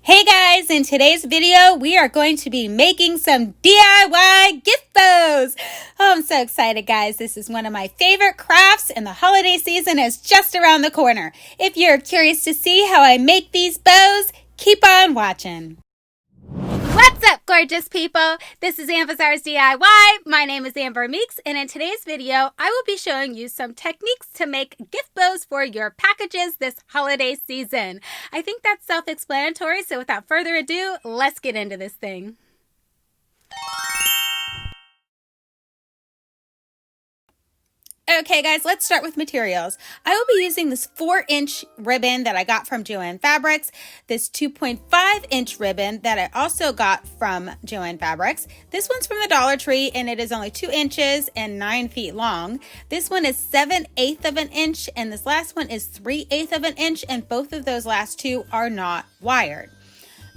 Hey guys, in today's video, we are going to be making some DIY gift bows. Oh, I'm so excited, guys. This is one of my favorite crafts and the holiday season is just around the corner. If you're curious to see how I make these bows, keep on watching. What's up, gorgeous people? This is Amber's DIY. My name is Amber Meeks, and in today's video, I will be showing you some techniques to make gift bows for your packages this holiday season. I think that's self-explanatory, so without further ado, let's get into this thing. Okay guys, let's start with materials. I will be using this 4-inch ribbon that I got from Joann Fabrics, this 2.5-inch ribbon that I also got from Joann Fabrics. This one's from the Dollar Tree and it is only 2 inches and 9 feet long. This one is 7/8 of an inch and this last one is 3/8 of an inch, and both of those last two are not wired.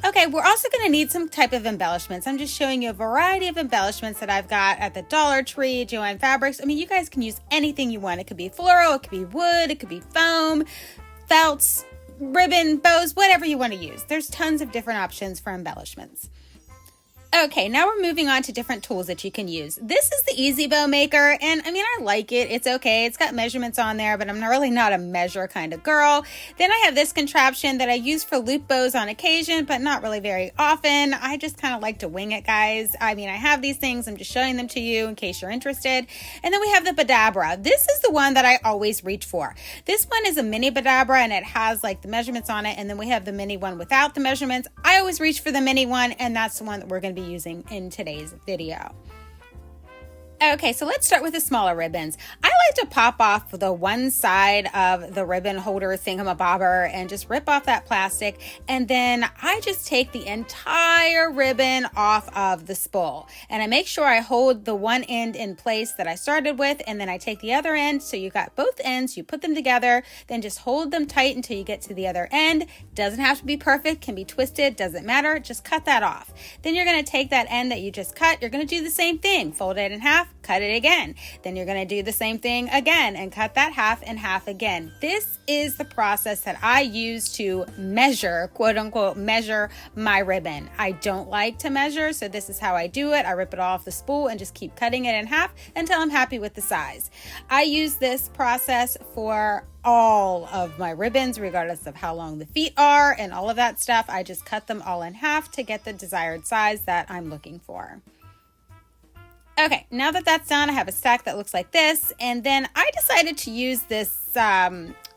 Okay, we're also going to need some type of embellishments. I'm just showing you a variety of embellishments that I've got at the Dollar Tree, Joann Fabrics. I mean, you guys can use anything you want. It could be floral, it could be wood, it could be foam, felts, ribbon, bows, whatever you want to use. There's tons of different options for embellishments. Okay, now we're moving on to different tools that you can use. This is the Easy Bow Maker, and I mean, I like it. It's okay. It's got measurements on there, but I'm really not a measure kind of girl. Then I have this contraption that I use for loop bows on occasion, but not really very often. I just kind of like to wing it, guys. I mean, I have these things. I'm just showing them to you in case you're interested. And then we have the Badabra. This is the one that I always reach for. This one is a mini Badabra, and it has like the measurements on it, and then we have the mini one without the measurements. I always reach for the mini one, and that's the one that we're going to be using in today's video. Okay, so let's start with the smaller ribbons. I like to pop off the one side of the ribbon holder thingamabobber and just rip off that plastic, and then I just take the entire ribbon off of the spool, and I make sure I hold the one end in place that I started with, and then I take the other end. So you got both ends, you put them together, then just hold them tight until you get to the other end. Doesn't have to be perfect, can be twisted, doesn't matter, just cut that off. Then you're going to take that end that you just cut, you're going to do the same thing, fold it in half, cut it again. Then you're going to do the same thing again and cut that half and half again. This is the process that I use to measure, quote unquote, measure my ribbon. I don't like to measure, so this is how I do it. I rip it off the spool and just keep cutting it in half until I'm happy with the size. I use this process for all of my ribbons, regardless of how long the feet are and all of that stuff. I just cut them all in half to get the desired size that I'm looking for. Okay, now that that's done, I have a stack that looks like this, and then I decided to use this,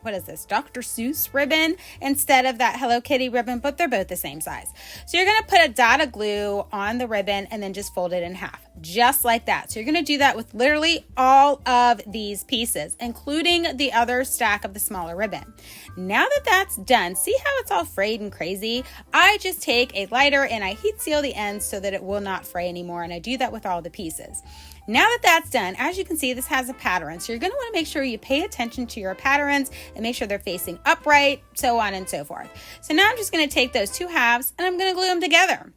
what is this, Dr. Seuss ribbon instead of that Hello Kitty ribbon, but they're both the same size. So you're going to put a dot of glue on the ribbon and then just fold it in half, just like that. So you're going to do that with literally all of these pieces, including the other stack of the smaller ribbon. Now that that's done, see how it's all frayed and crazy? I just take a lighter and I heat seal the ends so that it will not fray anymore, and I do that with all the pieces. Now that that's done, as you can see, this has a pattern. So you're going to want to make sure you pay attention to your patterns and make sure they're facing upright, so on and so forth. So now I'm just going to take those two halves and I'm going to glue them together.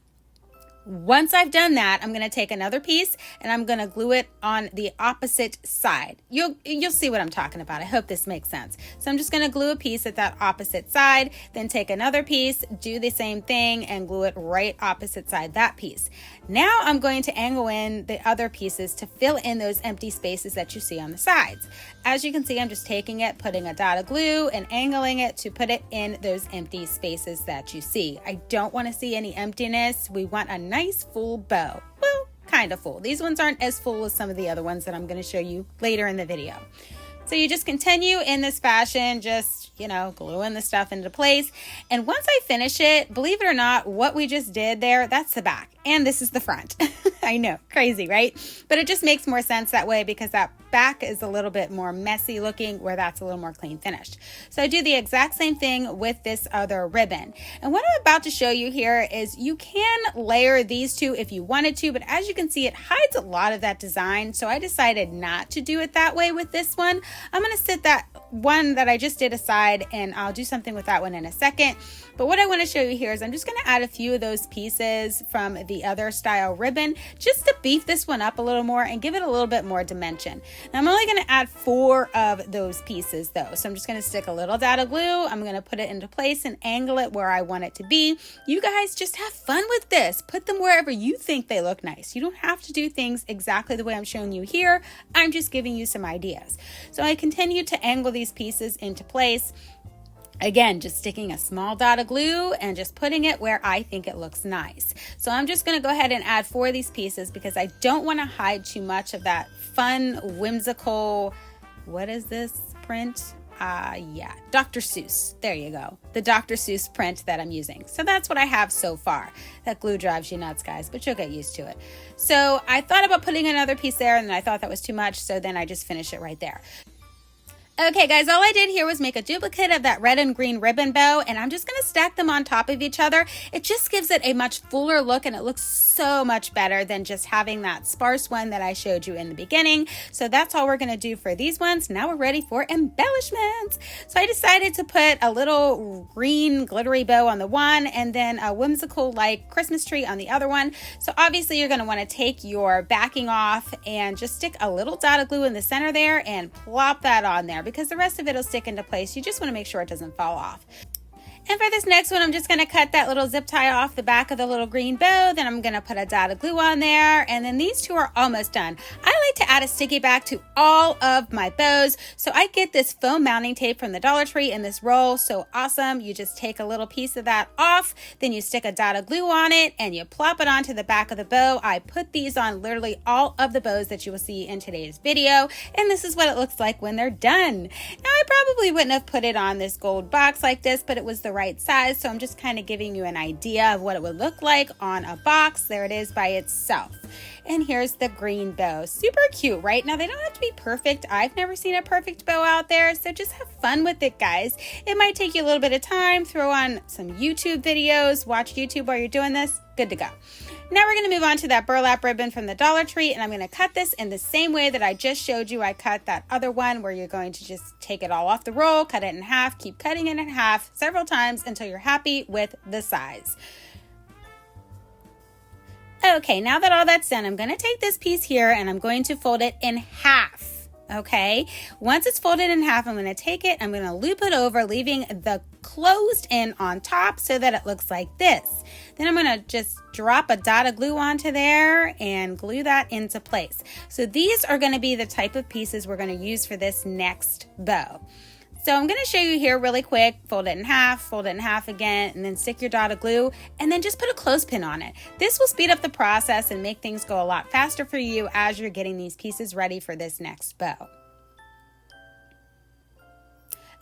Once I've done that, I'm going to take another piece and I'm going to glue it on the opposite side. You'll see what I'm talking about. I hope this makes sense. So I'm just going to glue a piece at that opposite side, then take another piece, do the same thing, and glue it right opposite side that piece. Now I'm going to angle in the other pieces to fill in those empty spaces that you see on the sides. As you can see, I'm just taking it, putting a dot of glue, and angling it to put it in those empty spaces that you see. I don't want to see any emptiness. We want a nice full bow. Well, kind of full. These ones aren't as full as some of the other ones that I'm going to show you later in the video. So you just continue in this fashion, just, gluing the stuff into place. And once I finish it, believe it or not, what we just did there, that's the back. And this is the front. I know, crazy, right? But it just makes more sense that way because that back is a little bit more messy looking, where that's a little more clean finished. So I do the exact same thing with this other ribbon. And what I'm about to show you here is you can layer these two if you wanted to, but as you can see, it hides a lot of that design. So I decided not to do it that way with this one. I'm going to set that one that I just did aside, and I'll do something with that one in a second. But what I want to show you here is I'm just going to add a few of those pieces from the other style ribbon just to beef this one up a little more and give it a little bit more dimension. Now I'm only going to add 4 of those pieces though. So I'm just going to stick a little dot of glue. I'm going to put it into place and angle it where I want it to be. You guys just have fun with this. Put them wherever you think they look nice. You don't have to do things exactly the way I'm showing you here. I'm just giving you some ideas. So I continue to angle these pieces into place. Again, just sticking a small dot of glue and just putting it where I think it looks nice. So I'm just going to go ahead and add 4 of these pieces because I don't want to hide too much of that fun, whimsical, what is this print? Yeah, Dr. Seuss. There you go. The Dr. Seuss print that I'm using. So that's what I have so far. That glue drives you nuts, guys, but you'll get used to it. So I thought about putting another piece there, and then I thought that was too much, so then I just finished it right there. Okay guys, all I did here was make a duplicate of that red and green ribbon bow, and I'm just going to stack them on top of each other. It just gives it a much fuller look, and it looks so much better than just having that sparse one that I showed you in the beginning. So that's all we're going to do for these ones. Now we're ready for embellishments. So I decided to put a little green glittery bow on the one and then a whimsical like Christmas tree on the other one. So obviously you're going to want to take your backing off and just stick a little dot of glue in the center there and plop that on there, because the rest of it will stick into place. You just want to make sure it doesn't fall off. And for this next one, I'm just going to cut that little zip tie off the back of the little green bow. Then I'm going to put a dot of glue on there. And then these 2 are almost done. I like to add a sticky back to all of my bows. So I get this foam mounting tape from the Dollar Tree in this roll. So awesome. You just take a little piece of that off. Then you stick a dot of glue on it and you plop it onto the back of the bow. I put these on literally all of the bows that you will see in today's video. And this is what it looks like when they're done. Now I probably wouldn't have put it on this gold box like this, but it was the right size, so I'm just kind of giving you an idea of what it would look like on a box. There it is by itself. And here's the green bow. Super cute, right? Now they don't have to be perfect. I've never seen a perfect bow out there, so just have fun with it, guys. It might take you a little bit of time. Throw on some YouTube videos, watch YouTube while you're doing this. Good to go. Now we're going to move on to that burlap ribbon from the Dollar Tree, and I'm going to cut this in the same way that I just showed you. I cut that other one where you're going to just take it all off the roll, cut it in half, keep cutting it in half several times until you're happy with the size. Okay, now that all that's done, I'm going to take this piece here and I'm going to fold it in half. Okay, once it's folded in half, I'm going to take it, I'm going to loop it over, leaving the closed end on top so that it looks like this. Then I'm going to just drop a dot of glue onto there and glue that into place. So these are going to be the type of pieces we're going to use for this next bow. So I'm going to show you here really quick. Fold it in half again, and then stick your dot of glue, and then just put a clothespin on it. This will speed up the process and make things go a lot faster for you as you're getting these pieces ready for this next bow.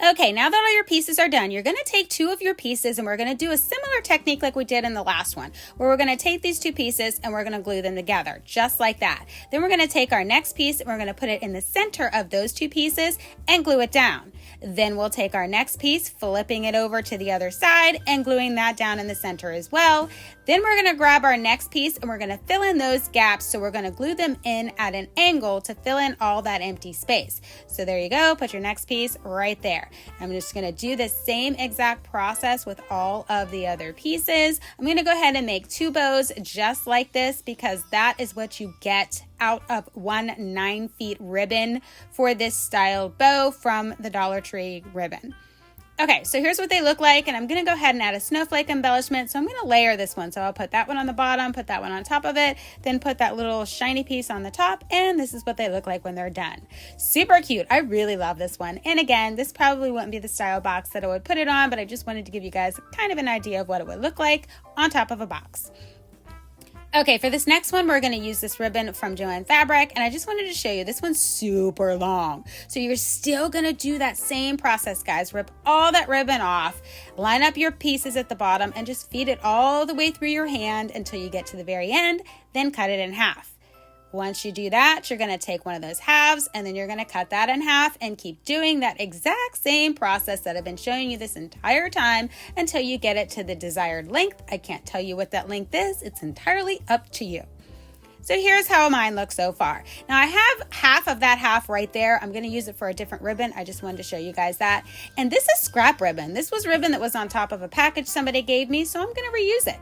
Okay, now that all your pieces are done, you're going to take 2 of your pieces and we're going to do a similar technique like we did in the last one, where we're going to take these 2 pieces and we're going to glue them together, just like that. Then we're going to take our next piece and we're going to put it in the center of those 2 pieces and glue it down. Then we'll take our next piece, flipping it over to the other side and gluing that down in the center as well. Then we're going to grab our next piece and we're going to fill in those gaps. So we're going to glue them in at an angle to fill in all that empty space. So there you go. Put your next piece right there. I'm just going to do the same exact process with all of the other pieces. I'm going to go ahead and make 2 bows just like this, because that is what you get out of one 9-feet ribbon for this style bow from the Dollar Tree ribbon. Okay, so here's what they look like, and I'm going to go ahead and add a snowflake embellishment. So I'm going to layer this one. So I'll put that one on the bottom, put that one on top of it, then put that little shiny piece on the top, and this is what they look like when they're done. Super cute. I really love this one. And again, this probably wouldn't be the style box that I would put it on, but I just wanted to give you guys kind of an idea of what it would look like on top of a box. Okay, for this next one, we're going to use this ribbon from Joann Fabric, and I just wanted to show you, this one's super long. So you're still going to do that same process, guys. Rip all that ribbon off, line up your pieces at the bottom, and just feed it all the way through your hand until you get to the very end, then cut it in half. Once you do that, you're going to take one of those halves and then you're going to cut that in half and keep doing that exact same process that I've been showing you this entire time until you get it to the desired length. I can't tell you what that length is. It's entirely up to you. So here's how mine looks so far. Now I have half of that half right there. I'm going to use it for a different ribbon. I just wanted to show you guys that. And this is scrap ribbon. This was ribbon that was on top of a package somebody gave me, so I'm going to reuse it.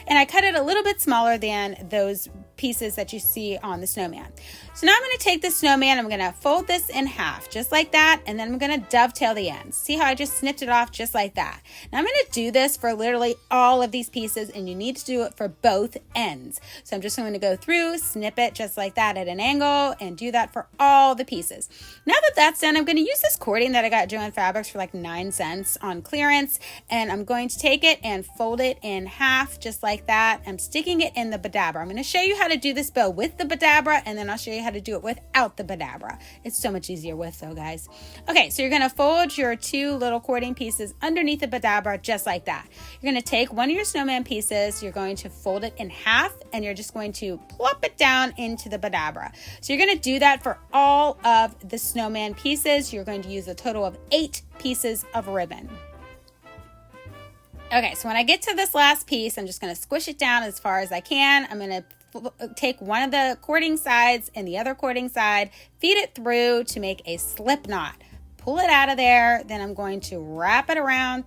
And I cut it a little bit smaller than those pieces that you see on the snowman. So now I'm going to take the snowman, I'm going to fold this in half just like that, and then I'm going to dovetail the ends. See how I just snipped it off just like that? Now I'm going to do this for literally all of these pieces, and you need to do it for both ends. So I'm just going to go through, snip it just like that at an angle, and do that for all the pieces. Now that that's done, I'm going to use this cording that I got at Joann Fabrics for like 9 cents on clearance, and I'm going to take it and fold it in half just like that. I'm sticking it in the badabra. I'm going to show you how to do this bow with the badabra, and then I'll show you how to do it without the badabra. It's so much easier with though, guys. Okay, so you're going to fold your 2 little cording pieces underneath the badabra just like that. You're going to take one of your snowman pieces, you're going to fold it in half, and you're just going to plop it down into the badabra. So you're going to do that for all of the snowman pieces. You're going to use a total of 8 pieces of ribbon. Okay, so when I get to this last piece, I'm just going to squish it down as far as I can. I'm going to take one of the cording sides and the other cording side, feed it through to make a slip knot. Pull it out of there, then I'm going to wrap it around,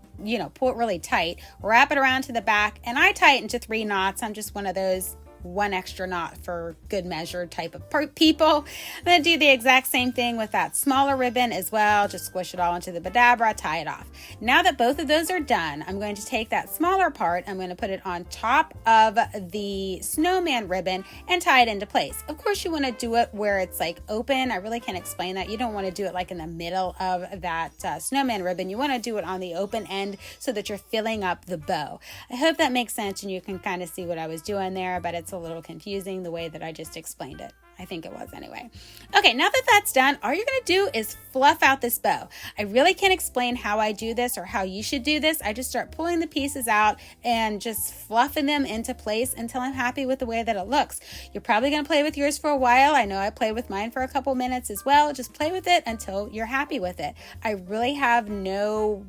pull it really tight, wrap it around to the back, and I tie it into 3 knots. I'm just one of those 1 extra knot for good measure type of people. I'm going to do the exact same thing with that smaller ribbon as well. Just squish it all into the badabra, tie it off. Now that both of those are done, I'm going to take that smaller part, I'm going to put it on top of the snowman ribbon and tie it into place. Of course, you want to do it where it's like open. I really can't explain that. You don't want to do it like in the middle of that snowman ribbon. You want to do it on the open end so that you're filling up the bow. I hope that makes sense and you can kind of see what I was doing there, but it's a little confusing the way that I just explained it. I think it was anyway. Okay, now that that's done, all you're going to do is fluff out this bow. I really can't explain how I do this or how you should do this. I just start pulling the pieces out and just fluffing them into place until I'm happy with the way that it looks. You're probably going to play with yours for a while. I know I played with mine for a couple minutes as well. Just play with it until you're happy with it. I really have no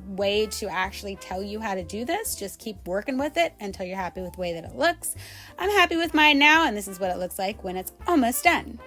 way to actually tell you how to do this. Just keep working with it until you're happy with the way that it looks. I'm happy with mine now, and this is what it looks like when it's almost done.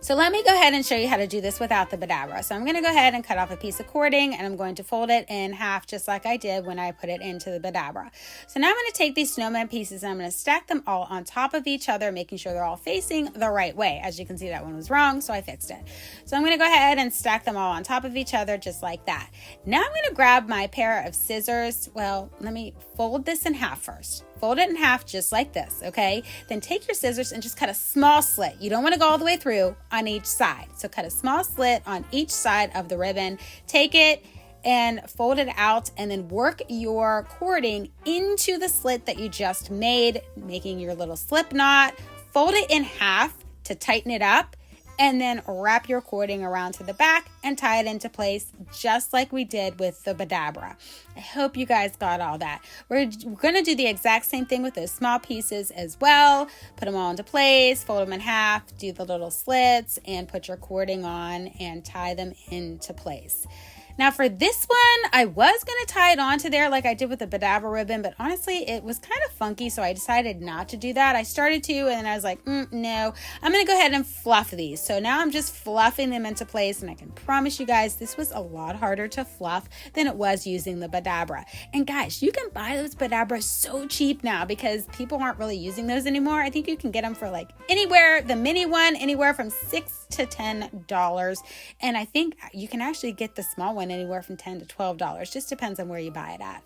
So let me go ahead and show you how to do this without the badabra. So I'm going to go ahead and cut off a piece of cording, and I'm going to fold it in half just like I did when I put it into the badabra. So now I'm going to take these snowman pieces and I'm going to stack them all on top of each other, making sure they're all facing the right way. As you can see, that one was wrong, so I fixed it. So I'm going to go ahead and stack them all on top of each other just like that. Now I'm going to grab my pair of scissors. Well, let me fold this in half first. Fold it in half just like this, okay? Then take your scissors and just cut a small slit. You don't want to go all the way through on each side. So cut a small slit on each side of the ribbon. Take it and fold it out and then work your cording into the slit that you just made, making your little slip knot. Fold it in half to tighten it up, and then wrap your cording around to the back and tie it into place just like we did with the badabra. I hope you guys got all that. We're going to do the exact same thing with those small pieces as well. Put them all into place, fold them in half, do the little slits, and put your cording on and tie them into place. Now for this one, I was going to tie it onto there like I did with the badabra ribbon, but honestly, it was kind of funky, so I decided not to do that. I started to, and then I was like, no, I'm going to go ahead and fluff these. So now I'm just fluffing them into place, and I can promise you guys, this was a lot harder to fluff than it was using the badabra. And guys, you can buy those badabras so cheap now because people aren't really using those anymore. I think you can get them for like anywhere, the mini one, anywhere from $6 to $10. And I think you can actually get the small one anywhere from $10 to $12. Just depends on where you buy it at.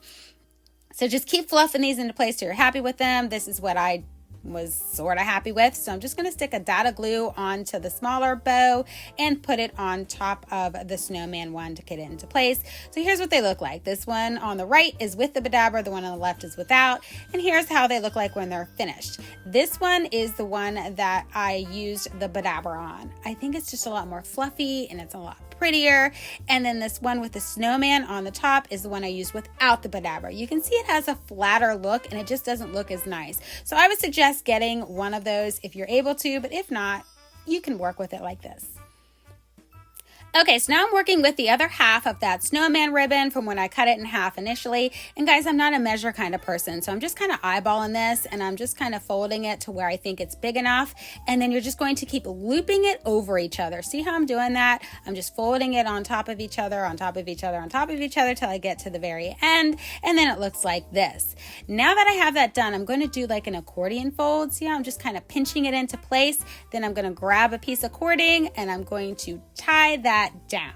So just keep fluffing these into place till you're happy with them. This is what I was sort of happy with. So I'm just going to stick a dot of glue onto the smaller bow and put it on top of the snowman one to get it into place. So here's what they look like. This one on the right is with the badabra, the one on the left is without, and here's how they look like when they're finished. This one is the one that I used the badabra on. I think it's just a lot more fluffy and it's a lot prettier. And then this one with the snowman on the top is the one I used without the badabra. You can see it has a flatter look and it just doesn't look as nice. So I would suggest getting one of those if you're able to, but if not, you can work with it like this. Okay, so now I'm working with the other half of that snowman ribbon from when I cut it in half initially. And guys, I'm not a measure kind of person, so I'm just kind of eyeballing this and I'm just kind of folding it to where I think it's big enough. And then you're just going to keep looping it over each other. See how I'm doing that? I'm just folding it on top of each other, on top of each other, on top of each other till I get to the very end. And then it looks like this. Now that I have that done, I'm going to do like an accordion fold. See how I'm just kind of pinching it into place. Then I'm going to grab a piece of cording and I'm going to tie that down.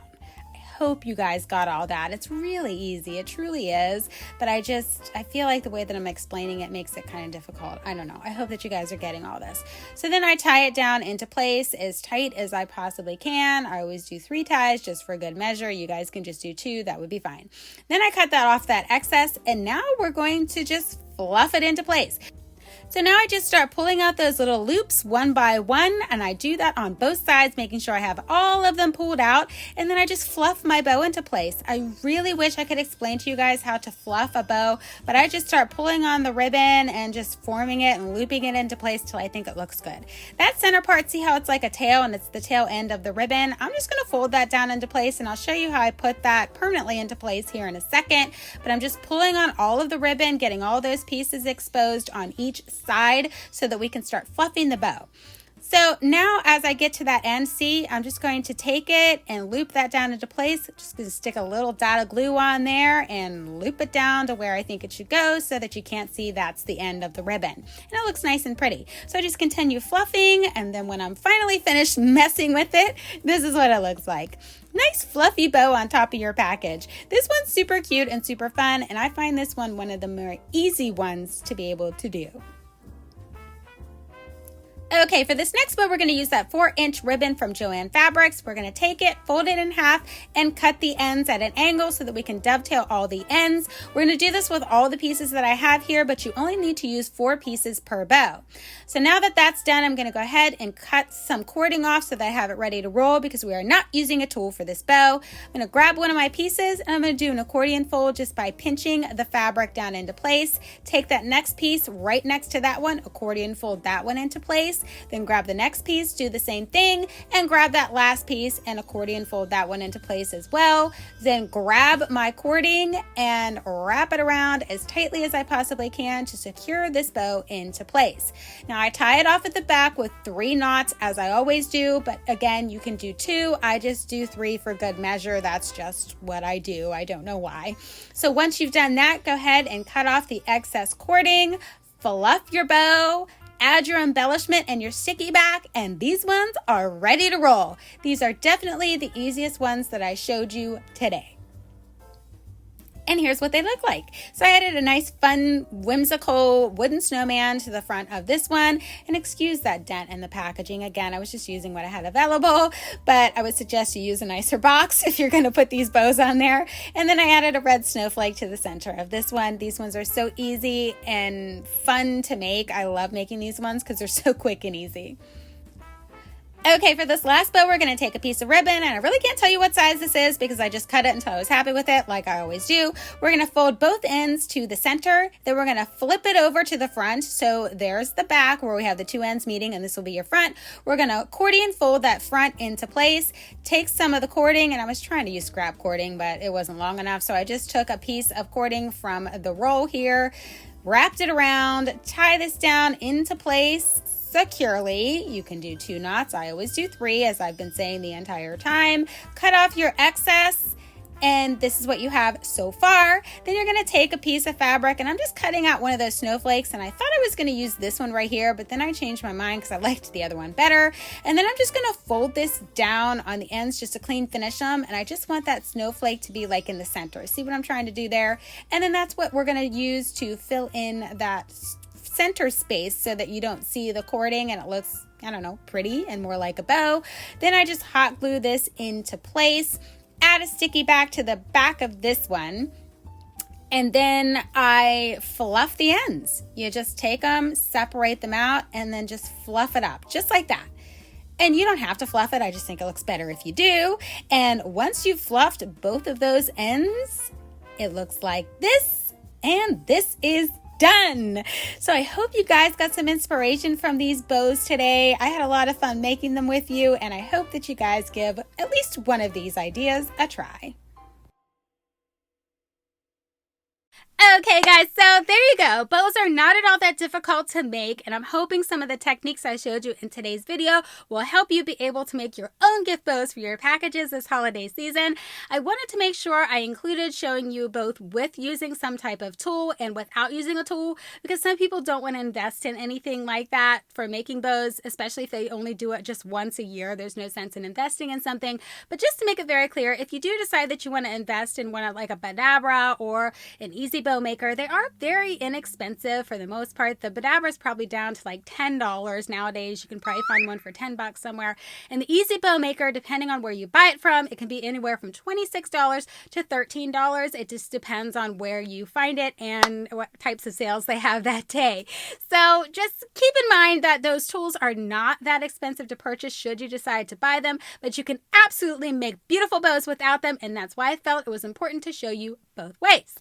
I hope you guys got all that. It's really easy. It truly is. But I feel like the way that I'm explaining it makes it kind of difficult. I don't know. I hope that you guys are getting all this. So then I tie it down into place as tight as I possibly can. I always do 3 ties just for good measure. You guys can just do 2. That would be fine. Then I cut that off, that excess, and now we're going to just fluff it into place. So now I just start pulling out those little loops one by one, and I do that on both sides, making sure I have all of them pulled out, and then I just fluff my bow into place. I really wish I could explain to you guys how to fluff a bow, but I just start pulling on the ribbon and just forming it and looping it into place till I think it looks good. That center part, see how it's like a tail and it's the tail end of the ribbon? I'm just going to fold that down into place, and I'll show you how I put that permanently into place here in a second, but I'm just pulling on all of the ribbon, getting all those pieces exposed on each side so that we can start fluffing the bow. So now as I get to that end, see, I'm just going to take it and loop that down into place. Just going to stick a little dot of glue on there and loop it down to where I think it should go so that you can't see that's the end of the ribbon. And it looks nice and pretty. So I just continue fluffing, and then when I'm finally finished messing with it, this is what it looks like. Nice fluffy bow on top of your package. This one's super cute and super fun, and I find this one of the more easy ones to be able to do. Okay, for this next bow, we're going to use that 4-inch ribbon from Joann Fabrics. We're going to take it, fold it in half, and cut the ends at an angle so that we can dovetail all the ends. We're going to do this with all the pieces that I have here, but you only need to use 4 pieces per bow. So now that that's done, I'm going to go ahead and cut some cording off so that I have it ready to roll because we are not using a tool for this bow. I'm going to grab one of my pieces, and I'm going to do an accordion fold just by pinching the fabric down into place. Take that next piece right next to that one, accordion fold that one into place. Then grab the next piece, do the same thing, and grab that last piece and accordion fold that one into place as well. Then grab my cording and wrap it around as tightly as I possibly can to secure this bow into place. Now I tie it off at the back with 3 knots as I always do, but again, you can do 2. I just do 3 for good measure. That's just what I do. I don't know why. So once you've done that, go ahead and cut off the excess cording, fluff your bow, add your embellishment and your sticky back, and these ones are ready to roll. These are definitely the easiest ones that I showed you today. And here's what they look like. So I added a nice, fun, whimsical wooden snowman to the front of this one. And excuse that dent in the packaging. Again, I was just using what I had available, but I would suggest you use a nicer box if you're going to put these bows on there. And then I added a red snowflake to the center of this one. These ones are so easy and fun to make. I love making these ones because they're so quick and easy. Okay, for this last bow, we're going to take a piece of ribbon, and I really can't tell you what size this is because I just cut it until I was happy with it, like I always do. We're going to fold both ends to the center, then we're going to flip it over to the front. So there's the back where we have the 2 ends meeting, and this will be your front. We're going to accordion fold that front into place, take some of the cording, and I was trying to use scrap cording, but it wasn't long enough, so I just took a piece of cording from the roll here, wrapped it around, tie this down into place securely. You can do 2 knots. I always do 3, as I've been saying the entire time. Cut off your excess, and this is what you have so far. Then you're going to take a piece of fabric, and I'm just cutting out one of those snowflakes, and I thought I was going to use this one right here, but then I changed my mind because I liked the other one better. And then I'm just going to fold this down on the ends just to clean finish them, and I just want that snowflake to be like in the center. See what I'm trying to do there? And then that's what we're going to use to fill in that center space so that you don't see the cording and it looks, I don't know, pretty and more like a bow. Then I just hot glue this into place, add a sticky back to the back of this one, and then I fluff the ends. You just take them, separate them out, and then just fluff it up, just like that. And you don't have to fluff it, I just think it looks better if you do. And once you've fluffed both of those ends, it looks like this, and this is done. So I hope you guys got some inspiration from these bows today. I had a lot of fun making them with you, and I hope that you guys give at least one of these ideas a try. Okay guys, so there you go. Bows are not at all that difficult to make, and I'm hoping some of the techniques I showed you in today's video will help you be able to make your own gift bows for your packages this holiday season. I wanted to make sure I included showing you both with using some type of tool and without using a tool, because some people don't want to invest in anything like that for making bows, especially if they only do it just once a year. There's no sense in investing in something. But just to make it very clear, if you do decide that you want to invest in one like a Badabra or an Easy Bow Maker, they are very inexpensive for the most part. The Badabra is probably down to like $10 nowadays. You can probably find one for $10 somewhere. And the Easy Bow Maker, depending on where you buy it from, it can be anywhere from $26 to $13. It just depends on where you find it and what types of sales they have that day. So just keep in mind that those tools are not that expensive to purchase should you decide to buy them, but you can absolutely make beautiful bows without them, and that's why I felt it was important to show you both ways.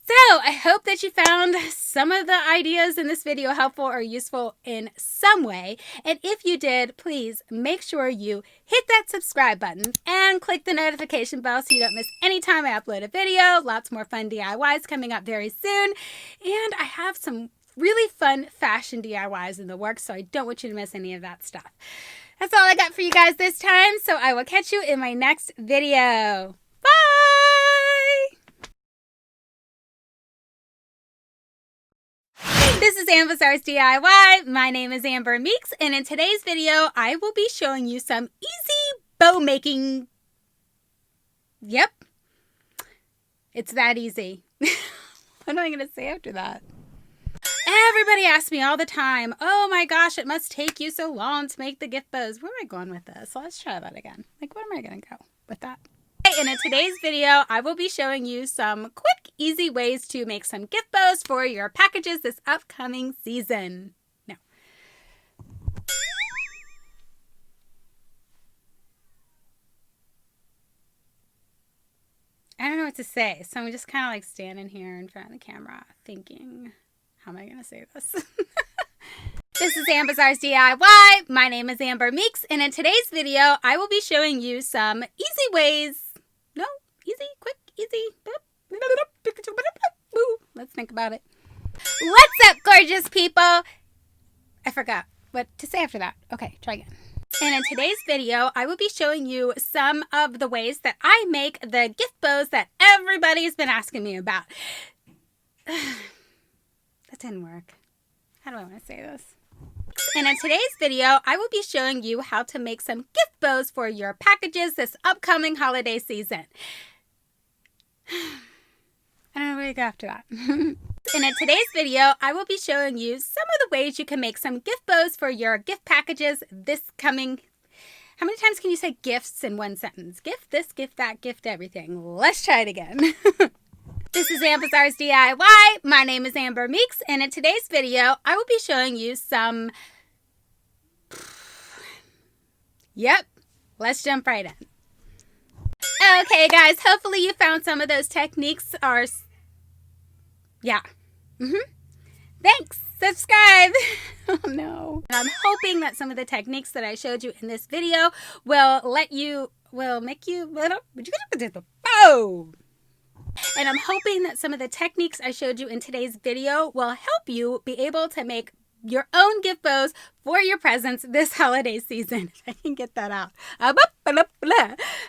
So I hope that you found some of the ideas in this video helpful or useful in some way. And if you did, please make sure you hit that subscribe button and click the notification bell so you don't miss any time I upload a video. Lots more fun DIYs coming up very soon. And I have some really fun fashion DIYs in the works, so I don't want you to miss any of that stuff. That's all I got for you guys this time, so I will catch you in my next video. Bye! This is Amber's DIY. My name is Amber Meeks, and in today's video, I will be showing you some easy bow making. Yep, it's that easy. What am I going to say after that? Everybody asks me all the time, oh my gosh, it must take you so long to make the gift bows. Where am I going with this? So let's try that again. Like, where am I going to go with that? And in today's video, I will be showing you some quick, easy ways to make some gift bows for your packages this upcoming season. Now, I don't know what to say, so I'm just kind of like standing here in front of the camera thinking, how am I going to say this? This is Amber's DIY. My name is Amber Meeks, and in today's video, I will be showing you some easy ways. No, easy, quick, easy. Let's think about it. What's up, gorgeous people? I forgot what to say after that. Okay, try again. And in today's video, I will be showing you some of the ways that I make the gift bows that everybody's been asking me about. That didn't work. How do I want to say this? And in today's video, I will be showing you how to make some gift bows for your packages this upcoming holiday season. I don't know where to go after that. And in today's video, I will be showing you some of the ways you can make some gift bows for your gift packages this coming. How many times can you say gifts in one sentence? Gift this, gift that, gift everything. Let's try it again. This is Amber's DIY. My name is Amber Meeks, and in today's video, I will be showing you some. Yep, let's jump right in. Okay, guys, hopefully you found some of those techniques are. Yeah. Thanks. Subscribe. Oh no. And I'm hoping that some of the techniques that I showed you in this video will make you. Oh. And I'm hoping that some of the techniques I showed you in today's video will help you be able to make your own gift bows for your presents this holiday season. If I can get that out. All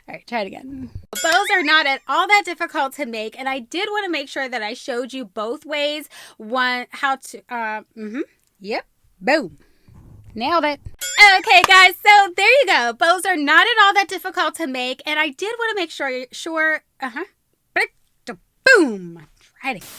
right, try it again. Bows are not at all that difficult to make, and I did want to make sure that I showed you both ways. One, how to, yep, boom. Nailed it. Okay, guys, so there you go. Bows are not at all that difficult to make, and I did want to make sure, boom. Try it again.